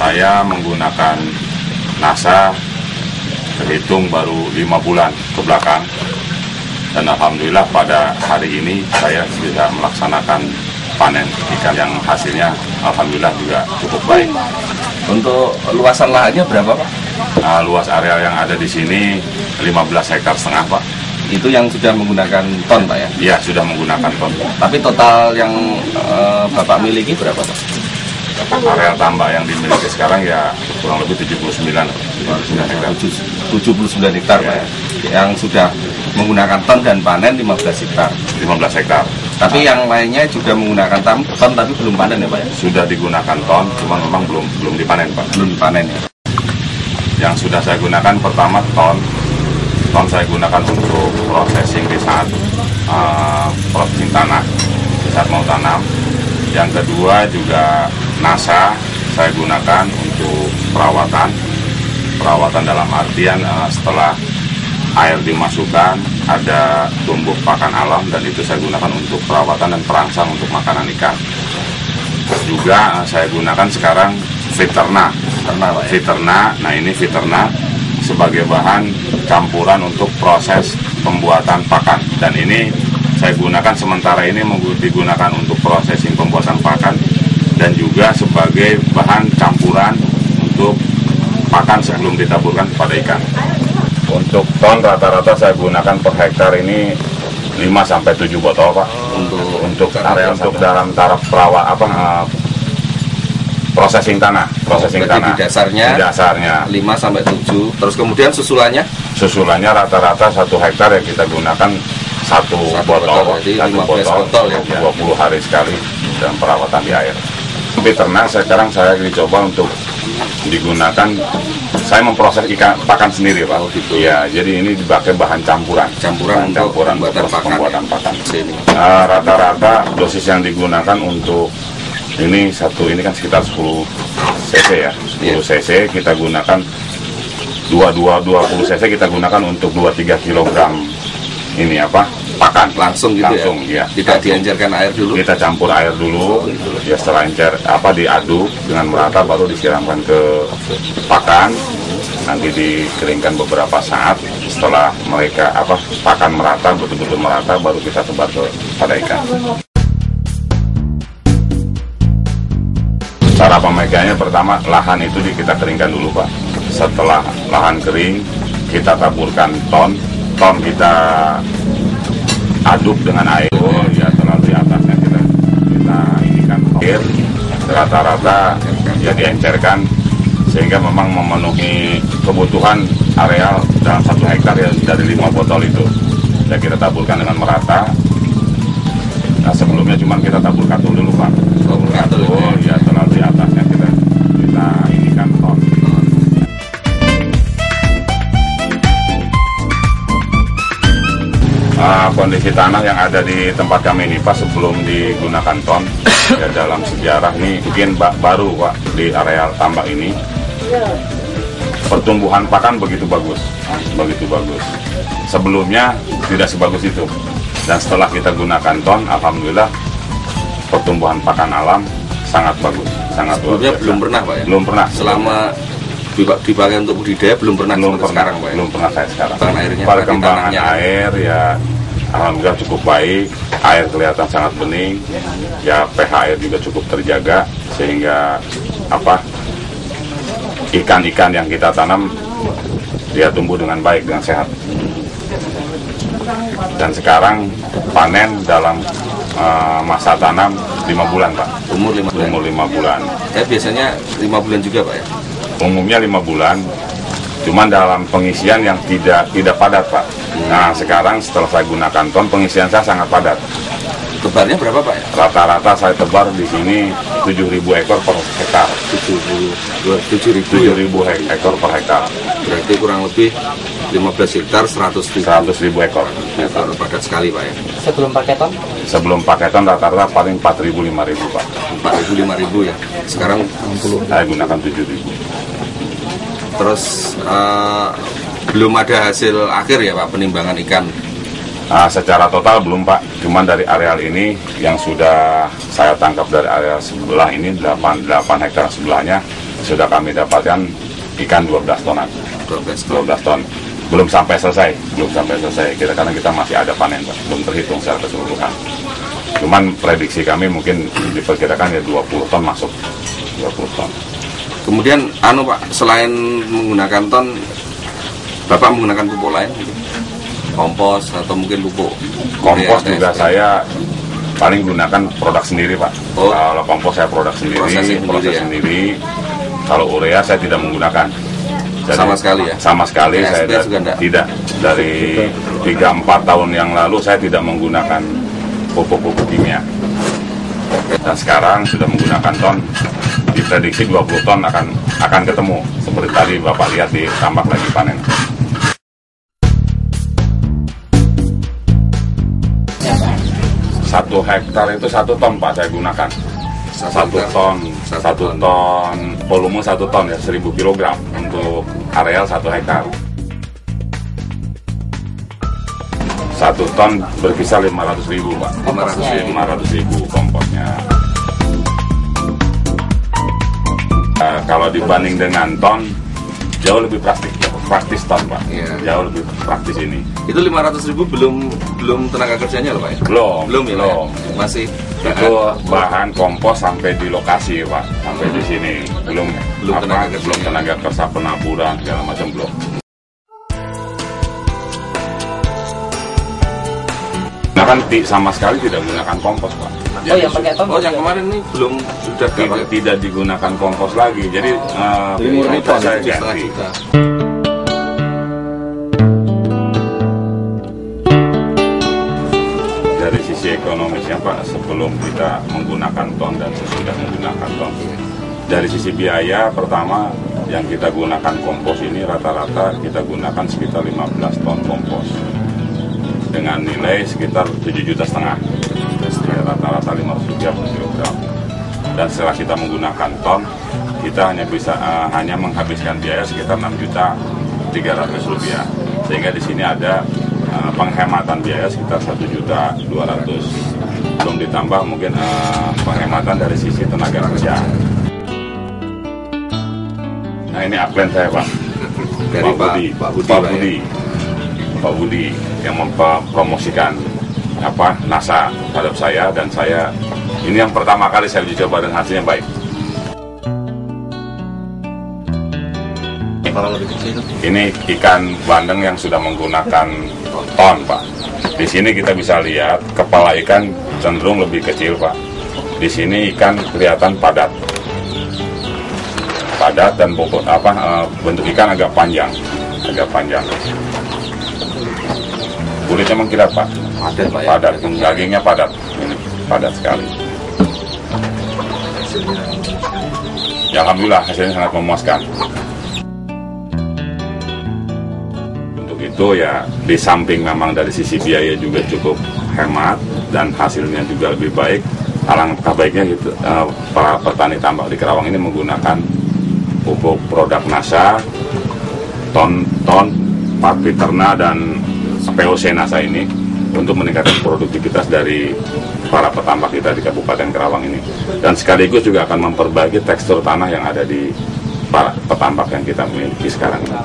Saya menggunakan NASA terhitung baru 5 bulan ke belakang, dan alhamdulillah pada hari ini saya sudah melaksanakan panen ikan yang hasilnya alhamdulillah juga cukup baik. Untuk luasan lahannya berapa, Pak? Luas areal yang ada di sini 15,5 hektar, Pak. Itu yang sudah menggunakan ton, Pak ya? Iya, sudah menggunakan ton. Tapi total yang Bapak miliki berapa, Pak? Areal tambak yang dimiliki sekarang ya kurang lebih 79 hektar. 79 hektar, Pak ya? Yang sudah menggunakan ton dan panen 15 hektar. 15 hektar. Tapi yang lainnya juga menggunakan ton tapi belum panen ya, Pak ya? Sudah digunakan ton, cuma memang belum dipanen, Pak. Belum dipanen ya. Yang sudah saya gunakan pertama ton saya gunakan untuk processing di saat processing tanah, di saat mau tanam. Yang kedua juga NASA saya gunakan untuk perawatan dalam artian setelah air dimasukkan ada tumbuh pakan alam, dan itu saya gunakan untuk perawatan dan perangsang untuk makanan ikan. Juga saya gunakan sekarang Viterna. Nah ini Viterna sebagai bahan campuran untuk proses pembuatan pakan, dan ini saya gunakan sementara ini digunakan untuk prosesing pembuatan pakan dan juga sebagai bahan campuran untuk pakan sebelum ditaburkan kepada ikan. Untuk ton rata-rata saya gunakan per hektar ini 5-7 botol, Pak. Untuk area untuk dalam taraf processing tanah. Di dasarnya 5-7. Terus kemudian susulannya rata-rata 1 hektar yang kita gunakan satu botol ya, 20 hari sekali dalam perawatan di air. Ternak sekarang saya dicoba untuk digunakan, saya memproses ikan pakan sendiri, Pak. Gitu. Ya, jadi ini dipakai bahan campuran untuk pembuatan pakan. Rata-rata dosis yang digunakan untuk ini kan sekitar 10 cc ya, 10 cc kita gunakan 20 cc kita gunakan untuk 2-3 kilogram ini pakan langsung gitu ya. Tidak diencerkan air dulu. Kita campur air dulu, ya setelah diaduk dengan merata baru disiramkan ke pakan. Nanti dikeringkan beberapa saat. Setelah pakan merata, betul-betul merata, baru kita sebar pada ikan. Cara pemegangnya pertama lahan itu kita keringkan dulu, Pak. Setelah lahan kering, kita taburkan ton kita aduk dengan air, ya terlalu di atasnya kita inikan air, rata-rata ya diencerkan sehingga memang memenuhi kebutuhan areal dalam 1 hektar ya dari 5 botol itu. Dan kita taburkan dengan merata. Nah sebelumnya cuma kita tabur katul dulu, Pak. Ya terlalu di atasnya kita inikan ton. Kondisi tanah yang ada di tempat kami ini, Pak, sebelum digunakan ton ya dalam sejarah ini mungkin baru, Pak, di areal tambak ini pertumbuhan pakan begitu bagus. Sebelumnya tidak sebagus itu, dan setelah kita gunakan ton, alhamdulillah pertumbuhan pakan alam sangat bagus, sangat luar biasa. Belum pernah, Pak ya? Belum pernah. Selama dipakai untuk budidaya belum pernah sekarang, Pak ya? Belum pernah saya sekarang. Perkembangan air ya alhamdulillah cukup baik, air kelihatan sangat bening, ya pH air juga cukup terjaga sehingga ikan-ikan yang kita tanam dia tumbuh dengan baik, dengan sehat. Dan sekarang panen dalam masa tanam 5 bulan, Pak. Umur 5 bulan. Biasanya 5 bulan juga, Pak ya? Umumnya 5 bulan. Cuman dalam pengisian yang tidak padat, Pak. Nah sekarang setelah saya gunakan ton, pengisian saya sangat padat. Tebarnya berapa, Pak ya? Rata-rata saya tebar di sini 7.000 ekor per hektar. 7.000 ekor per hektar. Berarti kurang lebih 15 hektar 100.000 ekor. Padat sekali, Pak ya. Sebelum pakai ton rata-rata paling 4.000-5.000, Pak. 4.000-5.000 ya. Sekarang 60. Saya gunakan 7.000. Terus belum ada hasil akhir ya, Pak, penimbangan ikan? Secara total belum, Pak. Cuman dari areal ini yang sudah saya tangkap dari areal sebelah ini 8 hektar sebelahnya sudah kami dapatkan ikan 12 tonan. 12 ton. Belum sampai selesai. Karena kita masih ada panen, Pak. Belum terhitung secara keseluruhan. Cuman prediksi kami mungkin diperkirakan ya 20 ton masuk. 20 ton. Kemudian Pak, selain menggunakan ton, Bapak menggunakan pupuk lain? Kompos atau mungkin pupuk? Kompos juga saya paling gunakan produk sendiri, Pak. Kalau kompos saya produk sendiri, proses sendiri. Kalau urea saya tidak menggunakan. Jadi, sama sekali ya? Sama sekali saya tidak. Dari 3-4 tahun yang lalu saya tidak menggunakan pupuk-pupuk kimia. Dan sekarang sudah menggunakan ton. Diprediksi 20 ton akan ketemu. Seperti tadi Bapak lihat di tambak lagi panen. Satu hektar itu 1 ton, Pak, saya gunakan. 1 ton, volume 1 ton ya, 1000 kg untuk areal 1 hektar. 1 ton berkisar 500.000, Pak. 500.000 komposnya. Kalau dibanding dengan ton, jauh lebih praktis ton, Pak. Jauh lebih praktis ini. Itu 500.000 belum tenaga kerjanya loh, Pak ya? Belum ya? Masih itu bahan kompos sampai di lokasi, Pak, sampai di sini belum tenaga kerja penaburan segala macam belum. Nah kan sama sekali tidak menggunakan kompos, Pak. Jadi, yang pakai kompos? Yang kemarin ini belum sudah tidak digunakan kompos lagi, jadi kompos saya ganti. Dari sisi ekonomisnya, Pak, sebelum kita menggunakan ton dan sesudah menggunakan ton, dari sisi biaya, pertama yang kita gunakan kompos ini rata-rata kita gunakan sekitar 15 ton kompos dengan nilai sekitar 7,5 juta, rata-rata Rp500 per kilogram. Dan setelah kita menggunakan ton, kita hanya menghabiskan biaya sekitar Rp6.300.000, sehingga di sini ada penghematan biaya sekitar 1.200.000, belum ditambah mungkin penghematan dari sisi tenaga kerja. Nah ini upline saya, Pak, dari Pak Budi yang mempromosikan NASA terhadap saya, dan saya ini yang pertama kali saya uji coba dan hasilnya baik. Ini ikan bandeng yang sudah menggunakan ton, Pak. Di sini kita bisa lihat kepala ikan cenderung lebih kecil, Pak. Di sini ikan kelihatan padat dan bentuk ikan agak panjang. Kulitnya mengkilap, Pak. Padat, dagingnya padat. Ini padat sekali. Ya, alhamdulillah hasilnya sangat memuaskan. Untuk itu ya, di samping memang dari sisi biaya juga cukup hemat dan hasilnya juga lebih baik, alangkah baiknya gitu, para petani tambak di Kerawang ini menggunakan pupuk produk NASA, ton, Parviterna dan POC NASA ini untuk meningkatkan produktivitas dari para petambak kita di Kabupaten Kerawang ini, dan sekaligus juga akan memperbaiki tekstur tanah yang ada di para petambak yang kita miliki sekarang ini.